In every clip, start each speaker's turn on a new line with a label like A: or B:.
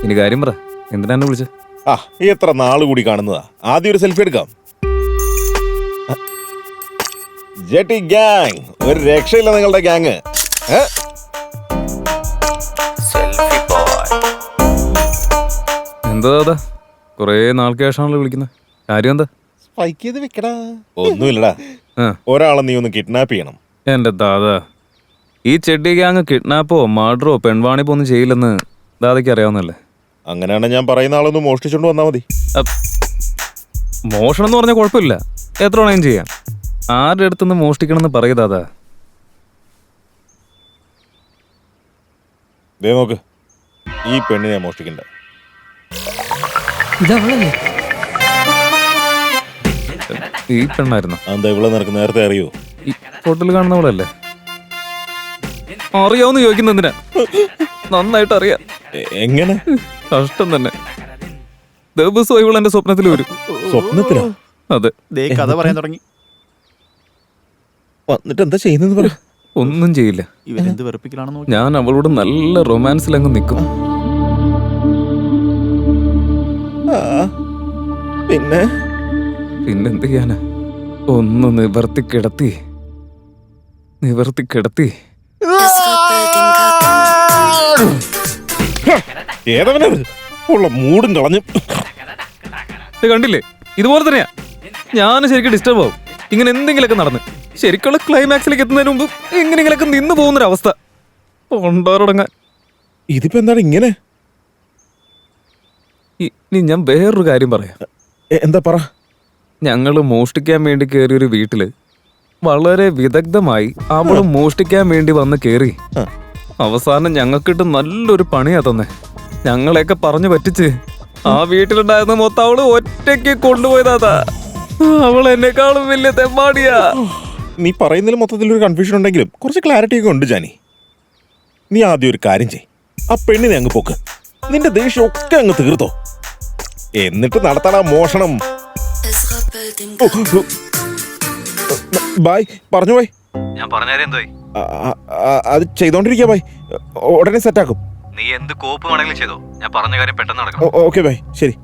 A: ഇനി കാര്യം പറ, എന്തിനാ എന്നെ വിളിച്ചത്?
B: ആ ഈ എത്ര നാള് കൂടി കാണുന്നതാ. ആദ്യം ഒരു സെൽഫി എടുക്കാം. ജെട്ടി ഗ്യാങ്, ഒരു രക്ഷയില്ല നിങ്ങളുടെ ഗ്യാങ്.
A: എന്താ അതാ, കൊറേ നാൾക്ക് ശേഷമാണല്ലോ വിളിക്കുന്നത്. കാര്യം എന്താ?
B: ഒന്നുമില്ലടാ, ഒരാളെ നീ ഒന്ന് കിഡ്നാപ്പ് ചെയ്യണം.
A: എന്റെ ദാദാ, ഈ ചെഡ്ഡി ഗ്യാങ് കിഡ്നാപ്പോ മർഡറോ പെൺവാണിപ്പോ ഒന്നും ചെയ്യില്ലെന്ന് ദാദയ്ക്ക് അറിയാവുന്നല്ലേ.
B: അങ്ങനെയാണ് ഞാൻ പറയുന്ന ആളൊന്ന് മോഷ്ടിച്ചോണ്ട് വന്നാ മതി.
A: മോഷണം എന്ന് പറഞ്ഞാൽ കുഴപ്പമില്ല, എത്ര വേണേലും ചെയ്യാം. ആരുടെ അടുത്തുനിന്ന് മോഷ്ടിക്കണമെന്ന് പറയൂ ദാദാ.
B: ദേ നോക്ക്, ഈ പെണ്ണിനെ മോഷ്ടിക്കണ്ട.
A: ഈ പെണ്ണായിരുന്നു.
B: എന്താ ഇവിടെ നിനക്ക് നേരത്തെ അറിയോ?
A: ഈ ഫോട്ടോയിൽ കാണുന്നവളല്ലേ? അറിയാവുന്ന ചോദിക്കുന്ന എന്തിനാ? നന്നായിട്ട് അറിയാം.
B: എങ്ങനെ?
A: കഷ്ടം തന്നെ. ദിവസവും ഇവൾ എന്റെ സ്വപ്നത്തിൽ വരും.
B: സ്വപ്നത്തിലോ?
A: അതെ.
C: കഥ പറയാൻ തുടങ്ങി.
B: വന്നിട്ട് എന്താ ചെയ്യുന്നത് പറ.
A: ഒന്നും ചെയ്യില്ല.
C: ഇവരെന്ത് വെറുപ്പിക്കലാണെന്ന്
A: ഞാൻ അവളോട് നല്ല റൊമാൻസിൽ അങ്ങ് നിൽക്കും. പിന്നെന്ത് ചെയ്യാനാ? ഒന്ന് നിവർത്തി കിടത്തി
B: ഏതവനത് ഉള്ള മൂടും കളഞ്ഞു.
A: കണ്ടില്ലേ, ഇതുപോലെ തന്നെയാ. ഞാൻ ശരിക്കും ഡിസ്റ്റർബ് ആവും ഇങ്ങനെ എന്തെങ്കിലുമൊക്കെ നടന്ന്. ശരിക്കുള്ള ക്ലൈമാക്സിലേക്ക് എത്തുന്നതിന് മുമ്പ് എങ്ങനെയെങ്കിലൊക്കെ നിന്ന് പോകുന്നൊരവസ്ഥ കൊണ്ടോടങ്ങാൻ.
B: ഇതിപ്പോ എന്താണ് ഇങ്ങനെ?
A: ഇനി ഞാൻ വേറൊരു കാര്യം പറയാം.
B: എന്താ പറ.
A: ഞങ്ങള് മോഷ്ടിക്കാൻ വേണ്ടി കയറിയൊരു വീട്ടില് വളരെ വിദഗ്ധമായി അവള് മോഷ്ടിക്കാൻ വേണ്ടി വന്ന് കേറി. അവസാനം ഞങ്ങൾക്കിട്ട് നല്ലൊരു പണിയാ തന്നെ. ഞങ്ങളെയൊക്കെ പറഞ്ഞു പറ്റിച്ച് ആ വീട്ടിലുണ്ടായിരുന്ന മൊത്തം അവള് ഒറ്റയ്ക്ക് കൊണ്ടുപോയതാ. അവൾ എന്നെക്കാളും വലിയ തെമ്മാടിയാ.
B: നീ പറയുന്നതിൽ മൊത്തത്തിൽ ഒരു കൺഫ്യൂഷൻ ഉണ്ടെങ്കിലും കുറച്ച് ക്ലാരിറ്റി ഒക്കെ ഉണ്ട് ജാനി. നീ ആദ്യം ഒരു കാര്യം ചെയ്, ആ പെണ്ണിനെ അങ്ങ് പോക്ക്. നിന്റെ ദേഷ്യം ഒക്കെ അങ്ങ് തീർത്തോ, എന്നിട്ട് നടത്തണ മോഷണം. ബായ് പറഞ്ഞു പോയി.
A: ഞാൻ പറഞ്ഞാലും എന്തായി?
B: അത് ചെയ്തോണ്ടിരിക്കാ ബായ്, ഉടനെ സെറ്റാക്കും.
A: നീ എന്ത് കോപ്പ് വേണമെങ്കിലും ചെയ്തോ, ഞാൻ പറഞ്ഞ കാര്യം പെട്ടെന്ന് നടക്കും.
B: ഓക്കെ ബായ്, ശരി.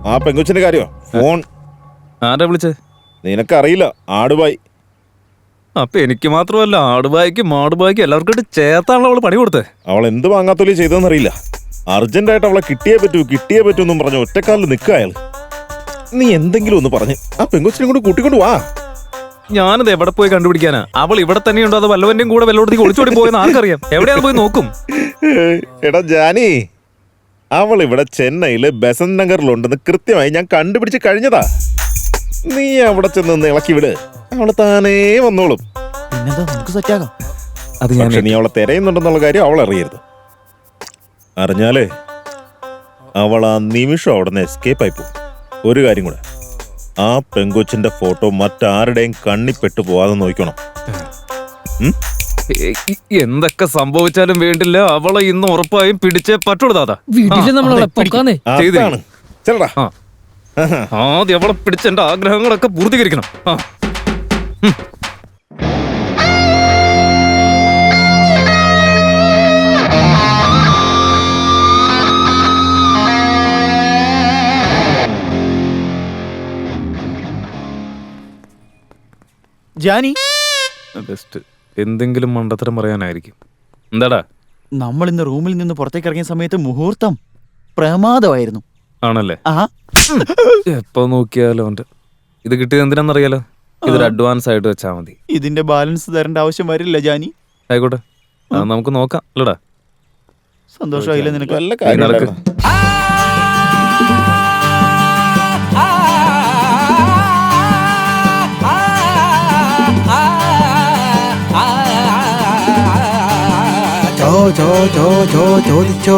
B: ആ പെങ്കൊച്ചിന്റെ കാര്യോ? ഫോൺ
A: ആരാ വിളിച്ചത്?
B: നിനക്കറിയില്ല, ആടുബായ്.
A: അപ്പൊ എനിക്ക് മാത്രമല്ല, ആടുബായിക്ക് മാടുബായിക്ക് എല്ലാവർക്കും ചേർത്താണല്ലോ അവള് പണി കൊടുത്തേ.
B: അവൾ എന്ത് വാങ്ങാത്തോലി ചെയ്തെന്നറിയില്ല. അർജന്റായിട്ട് അവളെ കിട്ടിയേ പറ്റൂ എന്നും പറഞ്ഞ ഒറ്റക്കാലിൽ നിൽക്കുക അയാൾ. നീ എന്തെങ്കിലും ഒന്ന് പറഞ്ഞ് ആ പെങ്കൊച്ചിനെ കൂടി കൂട്ടിക്കൊണ്ട് വാ.
A: ഞാനത് എവിടെ പോയി കണ്ടുപിടിക്കാനാ? അവൾ ഇവിടെ തന്നെയുണ്ടോ അതോ വല്ലവന്റെയും കൂടെ വല്ലോടത്തേക്ക് ഒളിച്ചോടി പോയെന്ന് ആർക്കറിയാം? എവിടെയാണ് പോയി നോക്കും.
B: എടാ ജാനി, അവൾ ഇവിടെ ചെന്നൈയില് ബസന്ത് നഗറിലുണ്ടെന്ന് കൃത്യമായി ഞാൻ കണ്ടുപിടിച്ച് കഴിഞ്ഞതാ. നീ അവിടെ ചെന്ന് ഇളക്കി വിട്, അവള് താനേ വന്നോളും.
C: പിന്നെന്താ, നമുക്ക് സെറ്റാകാം.
A: അത്
B: പക്ഷെ നീ അവളെ തിരയുന്നുണ്ടെന്നുള്ള കാര്യം അവൾ അറിയരുത്. അറിഞ്ഞാലേ അവൾ ആ നിമിഷം അവിടെ നിന്ന് എസ്കേപ്പ് ആയി പോകും. ഒരു കാര്യം കൂടെ, ആ പെങ്കൊച്ചിന്റെ ഫോട്ടോ മറ്റാരുടെയും കണ്ണിപ്പെട്ടു പോവാതെ നോക്കണം.
A: എന്തൊക്കെ സംഭവിച്ചാലും വേണ്ടില്ല, അവളെ ഇന്ന് ഉറപ്പായും പിടിച്ചേ പറ്റുള്ളൂ ദാദാ. ആദ്യം അവളെ പിടിച്ച് എന്റെ ആഗ്രഹങ്ങളൊക്കെ പൂർത്തീകരിക്കണം.
C: ജാനി,
A: ബെസ്റ്റ് എന്തെങ്കിലും മണ്ടത്തരം പറയാനായിരിക്കും. എന്താടാ?
C: നമ്മൾ ഇന്ന് റൂമിൽ നിന്ന് പുറത്തേക്ക് ഇറങ്ങിയ സമയത്ത് മുഹൂർത്തം പ്രമാദമായിരുന്നു.
A: ആണല്ലേ? എപ്പോ നോക്കിയാലോ അവന്റെ ഇത് കിട്ടിയത് എന്തിനാന്നറിയാലോ. ഇതൊരു അഡ്വാൻസ് ആയിട്ട് വെച്ചാ മതി.
C: ഇതിന്റെ ബാലൻസ് തരേണ്ട ആവശ്യം വരില്ല ജാനി.
A: ആയിക്കോട്ടെ, നമുക്ക് നോക്കാം. അല്ലടാ,
C: സന്തോഷമായില്ലേ നിനക്ക്?
A: നടക്ക്.
D: ചോദിച്ചോ.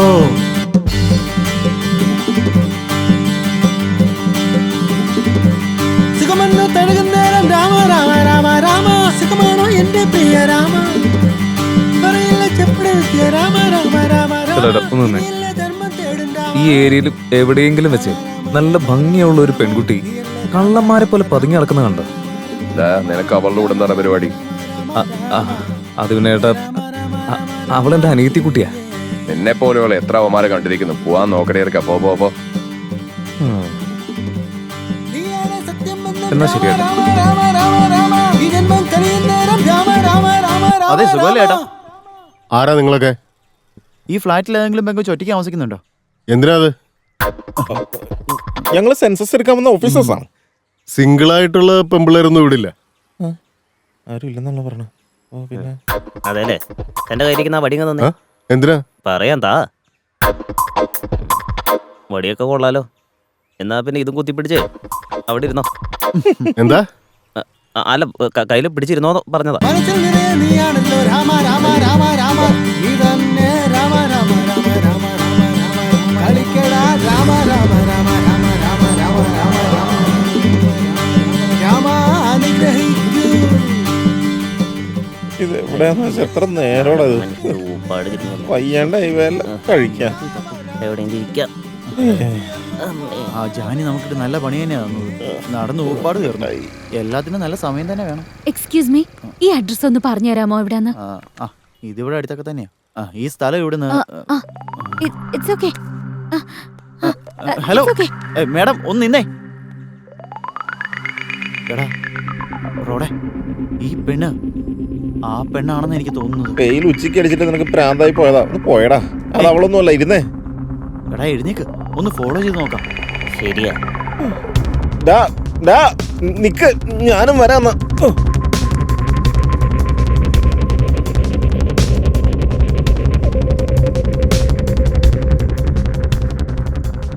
D: സുഖമെന്ന് തഴുകുന്നേരം രാമ രാമ രാമ രാമ, സുഖമാണോ എന്റെ പ്രിയ രാമ, രാമ രാമ രാമ രാമ.
A: ഈ ഏരിയയിൽ എവിടെയെങ്കിലും വെച്ച് നല്ല ഭംഗിയുള്ള ഒരു പെൺകുട്ടി കള്ളന്മാരെ പോലെ പതുങ്ങി നടക്കുന്ന കണ്ടോ?
E: നിനക്ക് അവളുടെ കൂടെ എന്താണ് പരിപാടി?
A: അത് പിന്നെ ഏട്ടാ, അവളെന്റെ അനിയത്തി കുട്ടിയാ.
E: നിന്നെ പോലെയുള്ള എത്ര അവന്മാരെ കണ്ടിരിക്കുന്നു. പോവാൻ നോക്കണേ ഇറക്കാം. പോ പോ പോ.
D: നീയാണ് സത്യമെന്ന്
A: എന്നാ ശരി കേട്ടോ.
D: രാമ രാമ രാമ രാമ ഈ ജന്മം കഴിയുന്നേരം രാമ രാമ രാമ രാമ
C: അതെ, സുഖമല്ലേ ഏട്ടാ?
F: ആരാ നിങ്ങളൊക്കെ?
C: ഈ ഫ്ലാറ്റിൽ ഏതെങ്കിലും പെങ്കൊച്ച് ഒറ്റയ്ക്ക് താമസിക്കുന്നുണ്ടോ?
F: എന്തിനാ അത്?
B: ഞങ്ങൾ സെൻസസ് എടുക്കാൻ വന്ന ഓഫീസേഴ്സാണ്.
F: സിംഗിൾ ആയിട്ടുള്ള പെമ്പിള്ളേരൊന്നും ഇവിടില്ല.
B: ആരും ഇല്ലെന്നുള്ള പറഞ്ഞു. പിന്നെ
G: അതെല്ലേ എന്റെ കയ്യിലിരിക്കുന്ന ആ വടിങ്ങ തന്നെ
F: ആ? എന്തിനാ?
G: പറയാൻ താ. വടിയൊക്കെ കൊള്ളാലോ. എന്നാ പിന്നെ ഇതും കുത്തിപ്പിടിച്ച് അവിടെ ഇരുന്നോ.
F: എന്താ?
G: അല്ല കയ്യിൽ പിടിച്ചിരുന്നോ പറഞ്ഞതാ.
D: മനസ്സിൽ നിറയെ നീയാണല്ലോ രാമ രാമ രാമ രാമ നീ തന്നെ രാമ രാമ രാമ രാമ രാമ രാമ കളിക്കടാ രാമ രാമ രാമ രാമ രാമ രാമ രാമ രാമ അനുഗ്രഹിക്കൂ.
B: ഇത് എവിടെയാന്ന് വെച്ചാൽ എത്ര നേരോടത് വയ്യാണ്ട ഇവയെല്ലാം കഴിക്കാം.
G: എവിടെയെങ്കിലും ഇരിക്കാം.
C: ആ ജാനി നമുക്കിട്ട് നല്ല പണി തന്നെയാ തന്നത്. നടന്ന് ഊപ്പാട് കയറുന്നു. എല്ലാത്തിനും നല്ല സമയം തന്നെ വേണം.
H: എക്സ്ക്യൂസ് മീ, ഈ അഡ്രസ് ഒന്ന് പറഞ്ഞു തരാമോ എവിടെന്ന്?
C: ഇതിവിടെ അടുത്തൊക്കെ തന്നെയാ. ഈ സ്ഥലം ഇവിടുന്ന്.
H: It's okay.
C: ഹലോ മേഡം, ഒന്ന് നിന്നേ. എടാ റോഡേ, ഈ പെണ്ണ് ആ പെണ്ണാണെന്ന് എനിക്ക് തോന്നുന്നത്.
B: വെയിൽ ഉച്ചയ്ക്ക് അടിച്ചിട്ട് നിനക്ക് പ്രാന്തായി പോയതാ. ഒന്ന് പോയടാ. അത് അവളൊന്നും അല്ല. ഇരുന്നേ.
C: എടാ എഴുന്നേക്ക്, ഒന്ന് ഫോളോ ചെയ്ത് നോക്കാം.
G: ശരിയാ.
B: നിക്ക്, ഞാനും വരാന്ന്.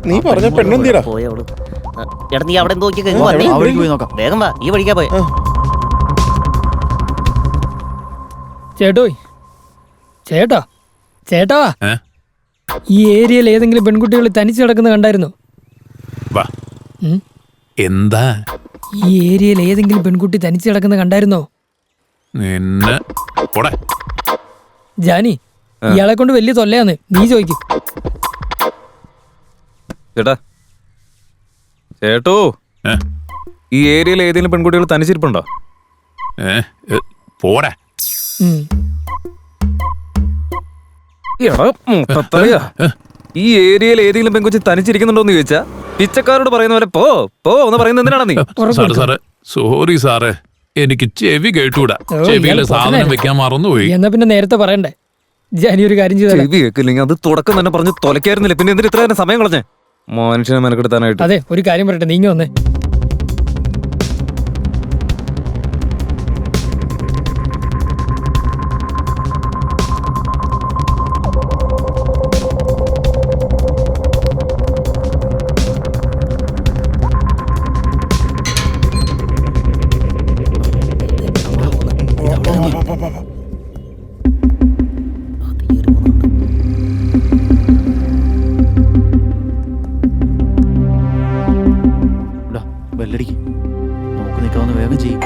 B: നീ പറഞ്ഞ പെണ്ണെന്തിടാ?
G: പോയോളൂ. എടാ നീ അവിടെ നോക്കി
C: ആ വഴിക്ക് പോയി നോക്കാം.
G: വേഗം വാ, ഈ വഴിക്കാ പോയെ.
I: ചേട്ടോയ്, ചേട്ടാ ചേട്ടാ, ഈ ഏരിയയിൽ ഏതെങ്കിലും പെൺകുട്ടികൾ തനിച്ച് കിടക്കുന്ന കണ്ടായിരുന്നോ?
J: എന്താ
I: ഈ ഏരിയയിൽ ഏതെങ്കിലും പെൺകുട്ടി തനിച്ച് കിടക്കുന്ന കണ്ടായിരുന്നോ?
J: നിന്നെ
I: ജാനി, ഇയാളെ കൊണ്ട് വലിയ തൊല്ലയാന്ന്. നീ ചോദിക്കും.
A: ചേട്ടാ ചേട്ടോ, ഈ ഏരിയയിൽ ഏതെങ്കിലും പെൺകുട്ടികൾ തനിച്ചിരിപ്പുണ്ടോ?
J: പോടാ.
A: എടാ മുട്ടത്തലയാ, ഈ ഏരിയയിൽ ഏതെങ്കിലും പെൺകുച്ചി തനിച്ചിരിക്കുന്നുണ്ടോന്ന് ചോദിച്ചാ പിച്ചക്കാരോട് പറയുന്ന പോലെ പോ പോ എന്ന് പറയുന്നത് എന്തിനാണ് നീ?
J: സാറേ സോറി സാറേ, എനിക്ക് ചെവി കേട്ടൂടാ. ചെവിയിലെ സാധനം വെക്കാൻ മറന്നുപോയി.
I: എന്നാ പിന്നെ നേരത്തെ പറയണ്ടേ? ജാനി ഒരു കാര്യം ചെയ്താ.
A: ചെവി കേൾക്കില്ലെങ്കിൽ അത് തുടക്കം തന്നെ പറഞ്ഞ് തൊലക്കായിരുന്നില്ല. പിന്നെ എന്തിന് ഇത്ര സമയം കളഞ്ഞേ മനുഷ്യനെ മെനക്കെടുത്താനായിട്ട്?
I: അതെ, ഒരു കാര്യം പറയട്ടെ, നീങ്ങി വന്നേ.
C: ബെല്ലടിക്ക്, നോക്ക് നിൽക്കാവുന്ന വേഗം ചെയ്യും.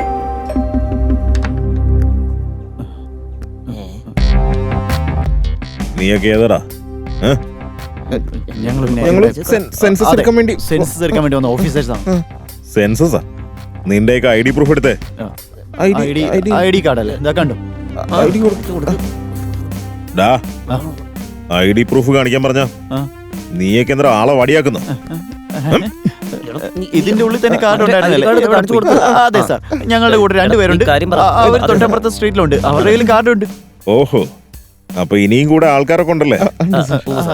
B: നീയൊക്കെ ഏതാടാ? സെൻസസ് എടുക്കാൻ വേണ്ടി
C: സെൻസസ് എടുക്കാൻ വേണ്ടി വന്ന ഓഫീസേഴ്സാണ്.
B: സെൻസസാ? നിന്റെയൊക്കെ ഐ ഡി പ്രൂഫ് എടുത്തേ.
C: ഐ ഡി കാർഡ് അല്ലേ? ഇതാ കണ്ടു.
B: ഐ ഡി പ്രൂഫ് കാണിക്കാൻ പറഞ്ഞ നീയൊക്കെ എന്താ ആളെ വടിയാക്കുന്നു?
C: ഇതിന്റെ ഉള്ളിൽ തന്നെ കാർഡ് ഉണ്ടായിരുന്നല്ലേ? അതെ സാർ, ഞങ്ങളുടെ കൂടെ രണ്ടുപേരുണ്ട്. അവർ തൊട്ടപ്പുറത്തെ സ്ട്രീറ്റിലുണ്ട്. അവരുടെ കയ്യിലും കാർഡ് ഉണ്ട്.
B: ഓഹോ, അപ്പൊ ഇനിയും കൂടെ ആൾക്കാരൊക്കെ ഉണ്ടല്ലേ?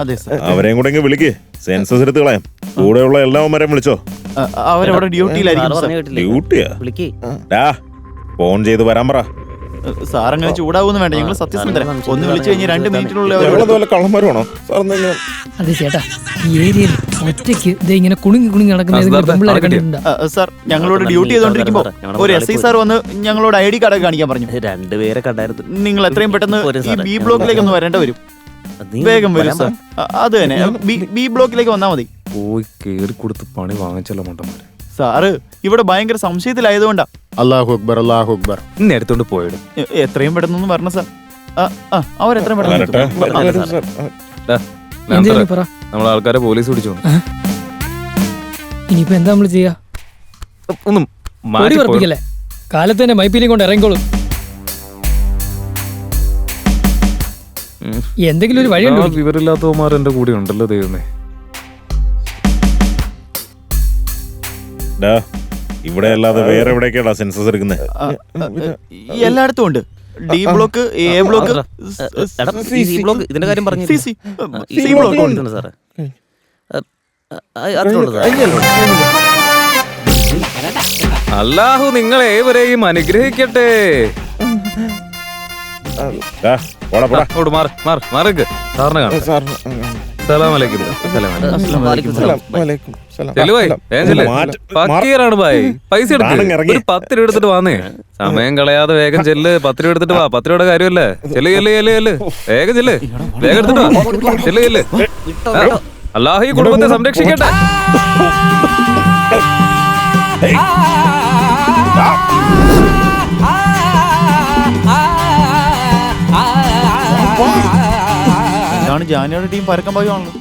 C: അതെ സാർ.
B: അവരെയും കൂടെ ഇങ്ങ് വിളിക്ക്, സെൻസസ് എടുത്ത് കളയാം. കൂടെയുള്ള എല്ലാവന്മാരെയും വിളിച്ചോ.
C: അവരവിടെ ഡ്യൂട്ടിയിലായിരിക്കും.
B: ഡ്യൂട്ടിയാ? ഫോൺ ചെയ്ത് വരാൻ പറ.
C: സാർ അങ്ങനെ ചൂടാവൂന്ന് വേണ്ട, ഞങ്ങൾ സത്യസന്ധര. ഒന്ന് വിളിച്ചു കഴിഞ്ഞ് 2 മിനിറ്റിനുള്ളിൽ
B: കള്ളന്മാരാണോ?
I: അതെ ചേട്ടാ, ഈ ഏരിയയിൽ ഒറ്റയ്ക്ക് ഇങ്ങനെ കുണുങ്ങി കുണുങ്ങി നടക്കുന്ന കണ്ടിട്ടുണ്ടോ?
C: സാർ, ഞങ്ങളോട് ഡ്യൂട്ടി ചെയ്തോണ്ടിരിക്കുമ്പോ ഒരു SI സാർ വന്ന് ഞങ്ങളോട് ഐ ഡി കാർഡ് കാണിക്കാൻ പറഞ്ഞു.
G: 2 പേരെ കണ്ടായിരുന്നു.
C: നിങ്ങൾ എത്രയും പെട്ടെന്ന് ഈ ബി ബ്ലോക്കിലേക്ക് ഒന്ന് വരേണ്ട വരും. വേഗം വരും സാർ. അത് തന്നെ, ബി ബ്ലോക്കിലേക്ക് വന്നാൽ മതി.
A: പോയി കേറി കൊടുത്ത് പണി വാങ്ങിച്ചല്ലോ മണ്ടന്മാര്.
C: സാറ് ഇവിടെ ഭയങ്കര സംശയത്തിലായതുകൊണ്ടാ.
F: അല്ലാഹു അക്ബർ, അല്ലാഹു അക്ബർ.
A: ഇന്നെ എടുത്തോണ്ട് പോയിടും.
C: എത്രയും പെട്ടെന്ന് വരണം സാർ. അവരെത്രയും
A: നമ്മളെ ആൾക്കാരെ പോലീസ് പിടിച്ചോ.
I: ഇനിയിപ്പോ എന്താ നമ്മള് ചെയ്യാ?
A: ഒന്നും
I: മാറ്റി പറപ്പിക്കല്ലേ, കാലത്ത് തന്നെ മൈപ്പീലിയും കൊണ്ട് ഇറങ്ങിക്കോളും. എന്തെങ്കിലും ഒരു വഴി
A: ആ
I: കണ്ടുപിടിക്ക്.
A: വിവരമില്ലാത്തവന്മാർ എന്റെ കൂടെ ഉണ്ടല്ലോ ദൈവമേ.
B: ഡാ, ഇവിടെ അല്ലാതെ വേറെ എവിടേക്കാടാ സെൻസസ് എടുക്കുന്നത്?
C: എല്ലായിടത്തും ഉണ്ട്. ഡി ബ്ലോക്ക്, എ ബ്ലോക്ക്,
G: എടാ, ഈ സി ബ്ലോക്ക് ഇതിന്റെ കാര്യം പറഞ്ഞു
C: സി ബ്ലോക്ക് ഉണ്ട്.
G: സാറേ അതിലുണ്ട് സാറേ.
A: അല്ലാഹു നിങ്ങളെ ഏവരെയും അനുഗ്രഹിക്കട്ടെ.
B: ഡാ, പോടാ, പോടാ.
A: അങ്ങോട്ട് മാറിക്ക് സാറിനെ കാണാം. സലാമലൈക്കും. ചെല്ലു ഭായ്, വേഗം ചെല്ല്. ഫക്കീറാണ് ഭായ്. പൈസ എടുക്ക്.
B: കാണും ഇറങ്ങി.
A: ഒരു 10 രൂപ എടുത്തിട്ട് വാന്നേ. സമയം കളയാതെ വേഗം ചെല്ല്. 10 രൂപ എടുത്തിട്ട് വാ. 10 രൂപയുടെ കാര്യമല്ലേ. ചെല്ല് വേഗം ചെല്ല്. വേഗം എടുത്തിട്ട് വാ. ചെല്ല്. അല്ലാഹു ഈ കുടുംബത്തെ സംരക്ഷിക്കട്ടെ.
C: എന്താണ് ജാനിയുടെ ടീം പരക്കം പാകുവാണല്ലോ.